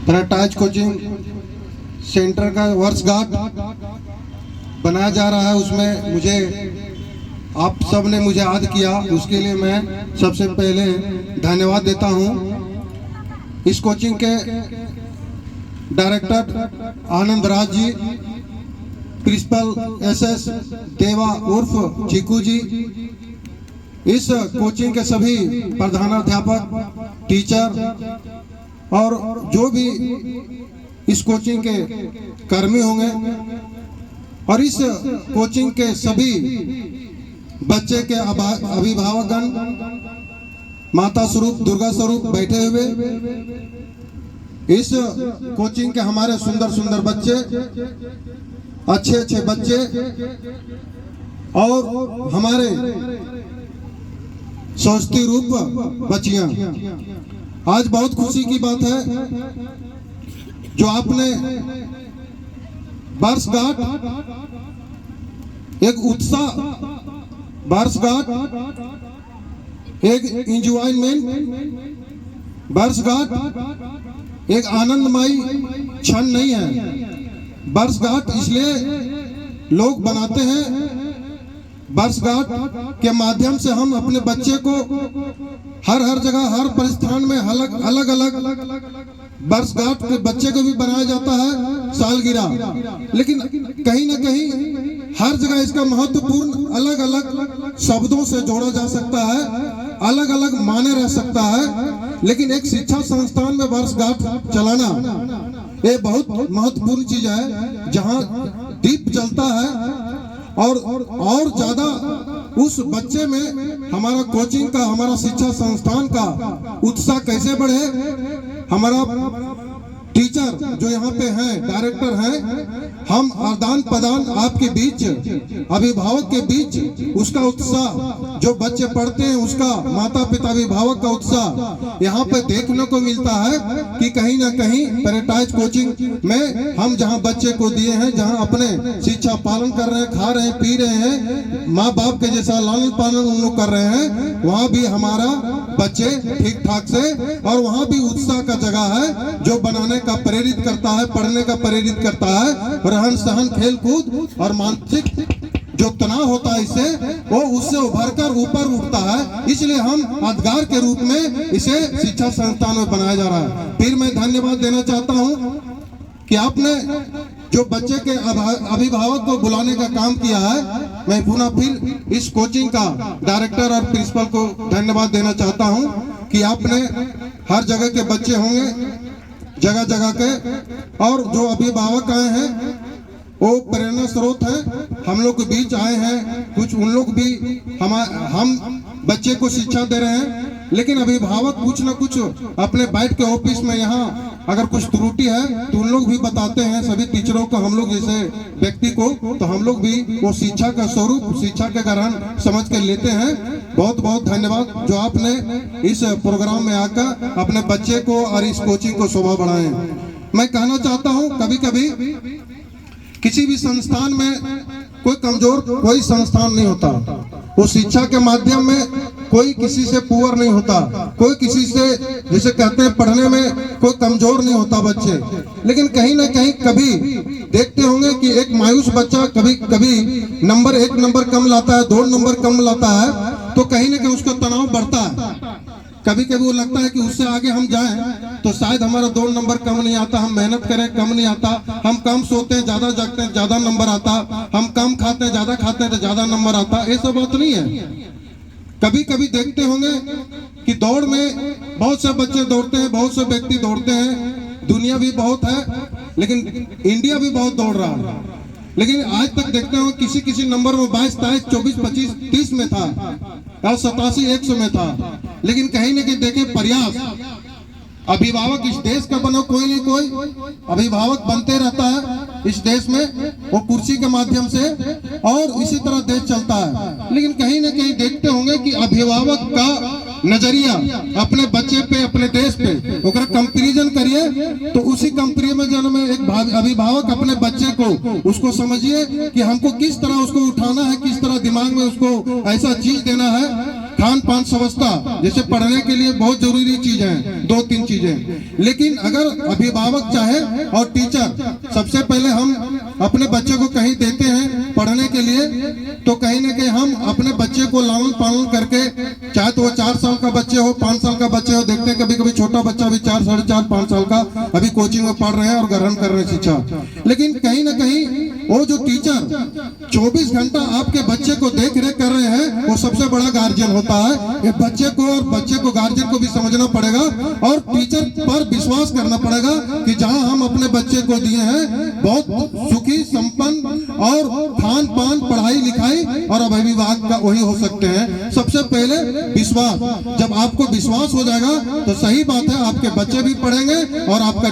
पैराटाज coaching centre का वर्षगांठ बनाया जा रहा है। उसमें मुझे आप सब ने मुझे याद किया, उसके लिए मैं सबसे पहले धन्यवाद देता हूं। इस कोचिंग के director Anand Raj ji, principal SS देवा उर्फ चीकू जी, इस कोचिंग के सभी प्रधानाध्यापक, टीचर और जो भी इस कोचिंग के कर्मी होंगे और इस कोचिंग के सभी बच्चे के अभिभावकगण, माता स्वरूप, दुर्गा स्वरूप बैठे हुए, इस कोचिंग के हमारे सुंदर सुंदर बच्चे, अच्छे अच्छे बच्चे और हमारे सरस्वती रूप बच्चियां, आज बहुत खुशी की बात है जो आपने वर्षगांठ, एक उत्साह, वर्षगांठ, एक एंजॉयमेंट, वर्षगांठ एक आनंदमयी क्षण नहीं है। वर्षगांठ इसलिए लोग बनाते हैं, वर्षगांठ के माध्यम से हम अपने बच्चे को हर जगह, हर परिस्थान में अलग अलग वर्षगांठ के बच्चे को भी बनाया जाता है, सालगिरह, लेकिन कहीं ना कहीं हर जगह इसका महत्वपूर्ण अलग अलग शब्दों से जोड़ा जा सकता है, अलग अलग माने रह सकता है, लेकिन एक शिक्षा संस्थान में वर्षगांठ चलाना ये बहुत महत्वपूर्ण चीज है, जहां दीप जलता है और ज्यादा उस बच्चे में हमारा कोचिंग का, हमारा शिक्षा संस्थान का उत्साह कैसे बढ़े। हमारा टीचर जो यहाँ पे हैं, डायरेक्टर हैं, हम आदान प्रदान आपके बीच, अभिभावक के बीच उसका उत्साह, जो बच्चे पढ़ते हैं उसका, माता पिता अभिभावक का उत्साह यहाँ पे देखने को मिलता है कि कहीं ना कहीं पैराटाज कोचिंग में हम जहाँ बच्चे को दिए हैं, जहाँ अपने शिक्षा पालन कर रहे हैं, खा रहे हैं, पी रहे हैं, माँ बाप के जैसा लालन पालन उन लोग कर रहे हैं, वहाँ भी हमारा बच्चे ठीक ठाक से, और वहाँ भी उत्साह का जगह है जो बनाने का प्रेरित करता है, पढ़ने का प्रेरित करता है, रहन सहन, खेल कूद और मानसिक जो तनाव होता है इससे, वो उससे उभरकर ऊपर उठता है। इसलिए हम यादगार के रूप में इसे शिक्षा संस्थान में बनाया जा रहा है। फिर मैं धन्यवाद देना चाहता हूँ कि आपने जो बच्चे के अभिभावक को बुलाने का काम किया है, मैं पुनः फिर इस कोचिंग का डायरेक्टर और प्रिंसिपल को धन्यवाद देना चाहता हूं कि आपने हर जगह के बच्चे होंगे, जगह जगह के, और जो अभिभावक आए हैं वो प्रेरणा स्रोत है, हम लोग के बीच आए हैं, कुछ उन लोग भी हम बच्चे को शिक्षा दे रहे हैं, लेकिन अभिभावक कुछ न कुछ अपने बैठ के ऑफिस में यहाँ अगर कुछ त्रुटि है तो उन लोग भी बताते हैं सभी टीचरों को, हम लोग जैसे व्यक्ति को, तो हम लोग भी वो शिक्षा का स्वरूप, शिक्षा का ग्रहण समझ के लेते हैं। बहुत बहुत धन्यवाद जो आपने इस प्रोग्राम में आकर अपने बच्चे को और इस कोचिंग को शोभा बढ़ाए। मैं कहना चाहता हूँ, कभी कभी किसी भी संस्थान में कोई कमजोर कोई संस्थान नहीं होता, वो शिक्षा के माध्यम में कोई किसी से पुअर नहीं होता, कोई किसी से, जैसे कहते हैं, पढ़ने में कोई कमजोर नहीं होता बच्चे, लेकिन कहीं ना कहीं कभी देखते होंगे कि एक मायूस बच्चा कभी कभी नंबर 1 नंबर कम लाता है, 2 नंबर कम लाता है, तो कहीं ना कहीं उसका तनाव बढ़ता है। कभी कभी वो लगता है कि उससे आगे हम जाएं तो शायद हमारा 2 नंबर कम नहीं आता, हम मेहनत करें कम नहीं आता, हम कम सोते हैं ज्यादा जागते हैं ज्यादा नंबर आता, हम कम खाते हैं ज्यादा खाते हैं तो ज्यादा नंबर आता। ये सब बात नहीं है। कभी कभी देखते होंगे कि दौड़ में बहुत से बच्चे दौड़ते हैं, बहुत से व्यक्ति दौड़ते हैं, दुनिया भी बहुत है, लेकिन इंडिया भी बहुत दौड़ रहा है, लेकिन आज तक देखते हो किसी किसी नंबर में 22, 23, 24, 25, 30 में था और 87, 100 में था, लेकिन कहीं ना कहीं देखे प्रयास अभिभावक इस देश का बनो, कोई नहीं कोई अभिभावक बनते रहता है इस देश में, वो कुर्सी के माध्यम से, और इसी तरह देश चलता है। लेकिन कहीं ना कहीं देखते होंगे कि अभिभावक का नजरिया अपने बच्चे पे, अपने देश पे, ओकरा कंपैरिजन करिए तो उसी कंपैरिजन में एक अभिभावक अपने बच्चे को, उसको समझिए कि हमको किस तरह उसको उठाना है, किस तरह दिमाग में उसको ऐसा चीज देना है। खान पान व्यवस्था, जैसे पढ़ने के लिए बहुत जरूरी चीज है, 2-3 चीजें। लेकिन अगर अभिभावक चाहे और टीचर, सबसे पहले हम अपने बच्चे को कहीं देते हैं पढ़ने के लिए, तो कहीं ना कहीं हम अपने बच्चे को लालन पालन करके, चाहे तो वो 4 साल का बच्चे हो, 5 साल का बच्चे हो, देखते हैं कभी कभी छोटा बच्चा भी 4, 4.5, 5 साल का अभी कोचिंग में पढ़ रहे हैं और ग्रहण कर रहे हैं शिक्षा। लेकिन कहीं ना कहीं वो जो टीचर 24 घंटा आपके बच्चे को देख रेख कर रहे हैं, वो सबसे बड़ा गार्जियन होता है। ये बच्चे को और बच्चे को गार्जियन को भी समझना पड़ेगा और टीचर पर विश्वास करना पड़ेगा कि जहां हम अपने बच्चे को दिए हैं बहुत सुखी संपन्न और खान पान पढ़ाई लिखाई और अभिभावक का वही हो सकते हैं। सबसे पहले विश्वास, जब आपको विश्वास हो जाएगा तो सही बात है आपके बच्चे भी पढ़ेंगे और आपका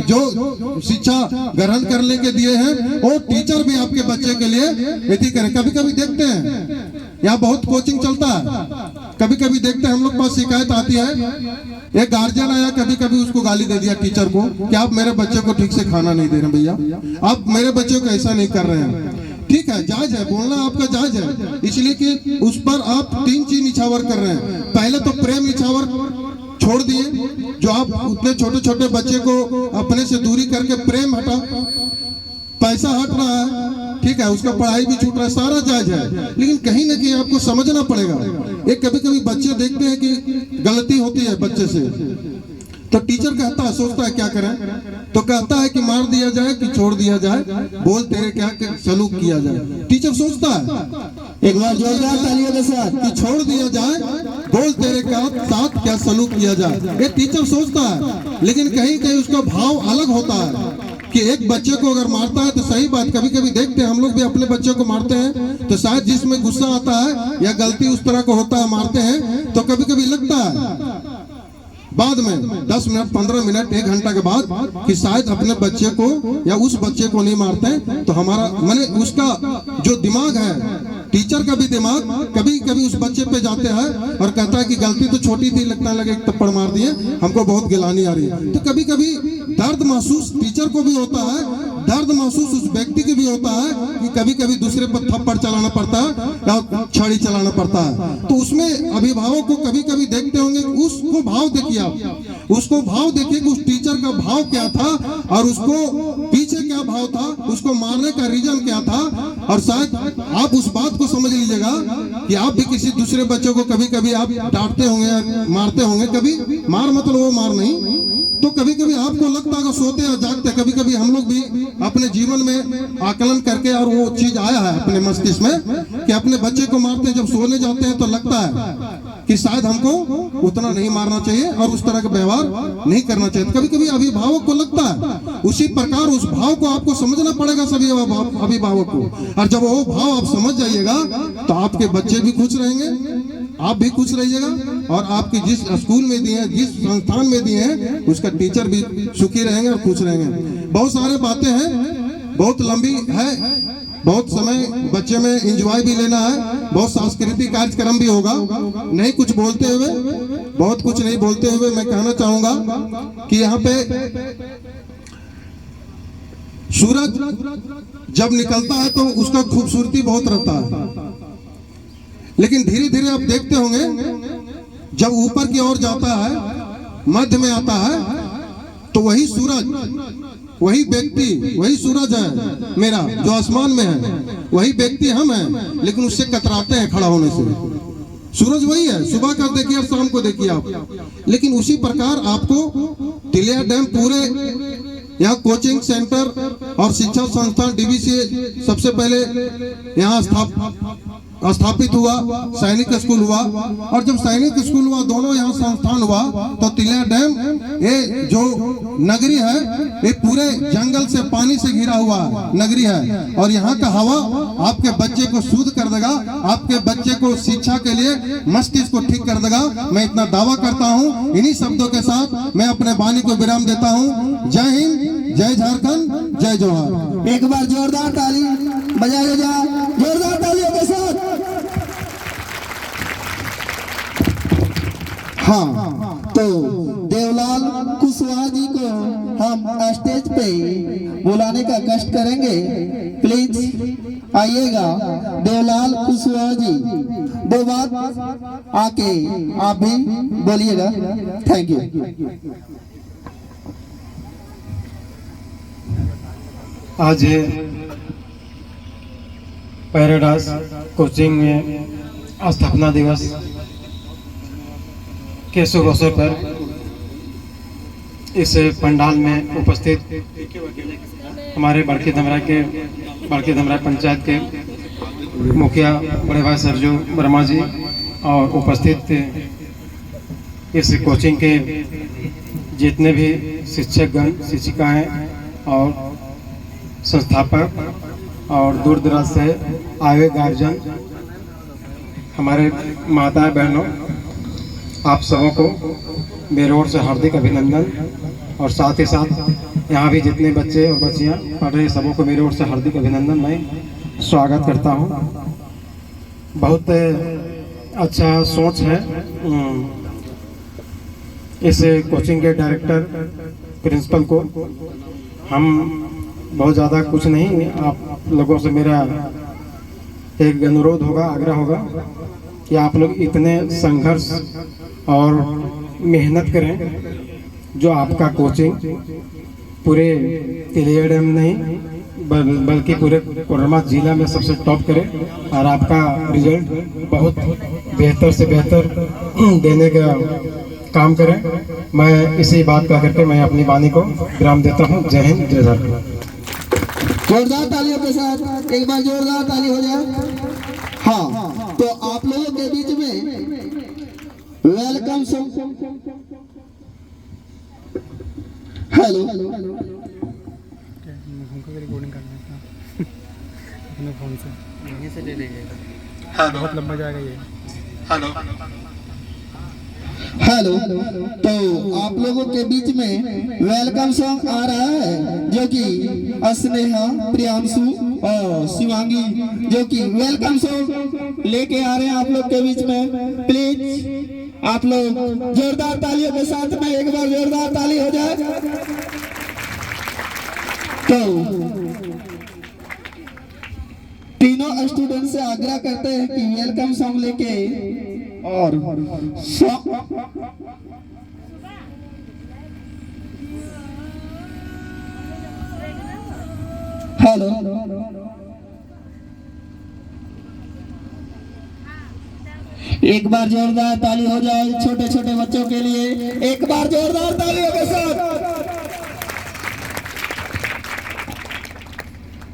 जो शिक्षा ग्रहण करने के दिए हैं वो टीचर भी आपके बच्चे के लिए यदि करें। कभी कभी देखते हैं यहाँ बहुत कोचिंग चलता है, कभी कभी देखते हैं हम लोग पास शिकायत आती है, एक गार्जियन आया, कभी कभी उसको गाली दे दिया टीचर को कि आप मेरे बच्चे को ठीक से खाना नहीं दे रहे भैया, आप मेरे बच्चे को ऐसा नहीं कर रहे हैं। ठीक है, जायज है, बोलना आपका जायज है, इसलिए कि उस पर आप 3 चीज निछावर कर रहे हैं। पहले तो प्रेम निछावर छोड़ दिए, जो आप उतने छोटे छोटे बच्चे को अपने से दूरी करके प्रेम हटा, पैसा हट रहा है, ठीक है, उसका पढ़ाई भी छूट रहा है, सारा जायज है। लेकिन कहीं ना कहीं आपको समझना पड़ेगा, एक कभी कभी बच्चे देखते हैं कि गलती होती है बच्चे से, तो टीचर कहता है, सोचता है क्या करें, तो कहता है कि मार दिया जाए कि छोड़ दिया जाए, बोल तेरे क्या सलूक किया जाए। टीचर सोचता है, एक बार जोरदार तालियों के साथ, कि छोड़ दिया जाए, बोल तेरे साथ क्या सलूक किया जाए, ये टीचर सोचता है। लेकिन कहीं कहीं उसका भाव अलग होता है कि एक बच्चे को अगर मारता है तो सही बात, कभी कभी देखते हैं हम लोग भी अपने बच्चे को मारते हैं तो शायद जिसमें गुस्सा आता है या गलती उस तरह को होता है, मारते हैं तो कभी कभी लगता है बाद में 10 मिनट 15 मिनट 1 घंटा के बाद कि शायद अपने बच्चे को या उस बच्चे को नहीं मारते हैं तो हमारा माने उसका जो दिमाग है, टीचर का भी दिमाग कभी कभी उस बच्चे पे जाते हैं और कहता है कि गलती तो छोटी थी, लगता लगे एक थप्पड़ मार दिए, हमको बहुत गिलानी आ रही है। तो कभी कभी दर्द महसूस टीचर को भी होता है, दर्द महसूस उस व्यक्ति की भी होता है कि कभी कभी दूसरे पर थप्पड़ चलाना पड़ता है या छड़ी चलाना पड़ता है। तो उसमें अभिभावक को कभी कभी देखते होंगे, उसको भाव देखिए आप, उसको भाव देखिए कि उस टीचर का भाव क्या था और उसको पीछे क्या भाव था, उसको मारने का रीजन क्या था। और शायद आप उस बात को समझ लीजिएगा कि आप भी किसी दूसरे बच्चे को कभी कभी आप डांटते होंगे, मारते होंगे, कभी मार मतलब वो मार नहीं, तो कभी कभी आपको लगता है सोते या जागते, कभी कभी हम लोग भी अपने जीवन में आकलन करके और वो चीज आया है अपने मस्तिष्क में कि अपने बच्चे को मारते हैं, जब सोने जाते हैं तो लगता है कि शायद हमको उतना नहीं मारना चाहिए और उस तरह का व्यवहार नहीं करना चाहिए। कभी कभी अभिभावक को लगता है, उसी प्रकार उस भाव को आपको समझना पड़ेगा सभी अभिभावक को। और जब वो भाव आप समझ जाइएगा तो आपके बच्चे भी खुश रहेंगे, आप भी खुश रहिएगा और आपकी जिस स्कूल में दिए हैं, जिस संस्थान में दिए हैं, उसका टीचर भी सुखी रहेंगे और खुश रहेंगे। बहुत सारे बातें हैं, बहुत लंबी है, बहुत समय बच्चे में एंजॉय भी लेना है, बहुत सांस्कृतिक कार्यक्रम भी होगा। नहीं कुछ बोलते हुए, बहुत कुछ नहीं बोलते हुए मैं कहना चाहूंगा कि यहाँ पे सूरज जब निकलता है तो उसका खूबसूरती बहुत रहता है, लेकिन धीरे धीरे आप देखते होंगे जब ऊपर की ओर जाता है, मध्य में आता है, तो वही सूरज, वही व्यक्ति, वही सूरज है मेरा जो आसमान में है, वही व्यक्ति हम हैं, लेकिन उससे कतराते हैं खड़ा होने से। सूरज वही है, सुबह का देखिए और शाम को देखिए आप। लेकिन उसी प्रकार आपको तिलिया डैम पूरे यहाँ कोचिंग सेंटर और शिक्षा संस्थान डीवीसी सबसे पहले यहाँ स्थापित हुआ, सैनिक स्कूल हुआ, और जब सैनिक स्कूल हुआ, दोनों यहाँ संस्थान हुआ, तो तिलिया डैम ये जो नगरी है ये पूरे जंगल से पानी से घिरा हुआ नगरी है और यहाँ का हवा आपके बच्चे को शुद्ध कर देगा, आपके बच्चे को शिक्षा के लिए मस्तिष्क को ठीक कर देगा। मैं इतना दावा करता हूँ। इन्हीं शब्दों के साथ मैं अपने वाणी को विराम देता हूँ। जय हिंद, जय झारखंड, जय जोहार। एक बार जोरदार ताली बजाया जाए, जोरदार तालियों के साथ। हाँ, तो देवलाल कुशवाहा जी को हम स्टेज पे बुलाने का कष्ट करेंगे। प्लीज आइएगा। देवलाल कुशवाहा जी 2 बात आके आप भी बोलिएगा। Thank you. आज पैराडाइज कोचिंग में स्थापना दिवस के शुभ अवसर पर इस पंडाल में उपस्थित हमारे बड़की धमरा पंचायत के मुखिया बड़े भाई सरजू वर्मा जी और उपस्थित इस कोचिंग के जितने भी शिक्षकगण, शिक्षिकाएं और संस्थापक और दूर दराज से आए हुए गार्जियन, हमारे माता बहनों, आप सबों को मेरे ओर से हार्दिक अभिनंदन। और साथ ही साथ यहाँ भी जितने बच्चे और बच्चियाँ पढ़ रहे सबों को मेरे ओर से हार्दिक अभिनंदन, मैं स्वागत करता हूँ। बहुत अच्छा सोच है इस कोचिंग के डायरेक्टर प्रिंसिपल को। हम बहुत ज़्यादा कुछ नहीं, आप लोगों से मेरा एक अनुरोध होगा, आग्रह होगा कि आप लोग इतने संघर्ष और मेहनत करें जो आपका कोचिंग पूरे तिलियड में नहीं बल्कि पूरे कोडरमा जिला में सबसे टॉप करे और आपका रिजल्ट बहुत बेहतर से बेहतर देने का काम करें। मैं इसी बात का करके मैं अपनी वाणी को विराम देता हूँ। जय हिंद, जय भारत। जोरदार तालियों के साथ एक बार जोरदार ताली हो जाए। हाँ, तो आप लोगों के बीच में वेलकम सॉन्ग। हेलो, रिकॉर्डिंग करना था अपने फोन से, यहीं से ले लीजिएगा। हेलो, बहुत लंबा जाएगा ये। हेलो हेलो, तो आप लोगों के बीच में वेलकम सॉन्ग आ रहा है जो कि स्नेहा, प्रियांशु और शिवांगी जो कि वेलकम सॉन्ग लेके आ रहे हैं आप लोग के बीच में। प्लीज आप लोग जोरदार तालियों के साथ में एक बार जोरदार ताली हो जाए। तो तीनों स्टूडेंट से आग्रह करते हैं कि वेलकम सॉन्ग लेके और हेलो, एक बार जोरदार ताली हो जाए छोटे छोटे बच्चों के लिए। एक बार जोरदार तालियों के साथ।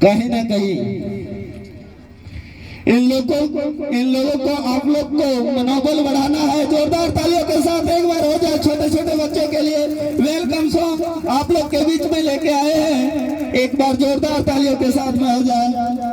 कहीं ना कहीं इन लोगों को आप लोग को मनोबल बढ़ाना है। जोरदार तालियों के साथ एक बार हो जाए छोटे छोटे बच्चों के लिए। वेलकम सॉन्ग आप लोग के बीच में लेके आए हैं, एक बार जोरदार तालियों के साथ में हो जाए।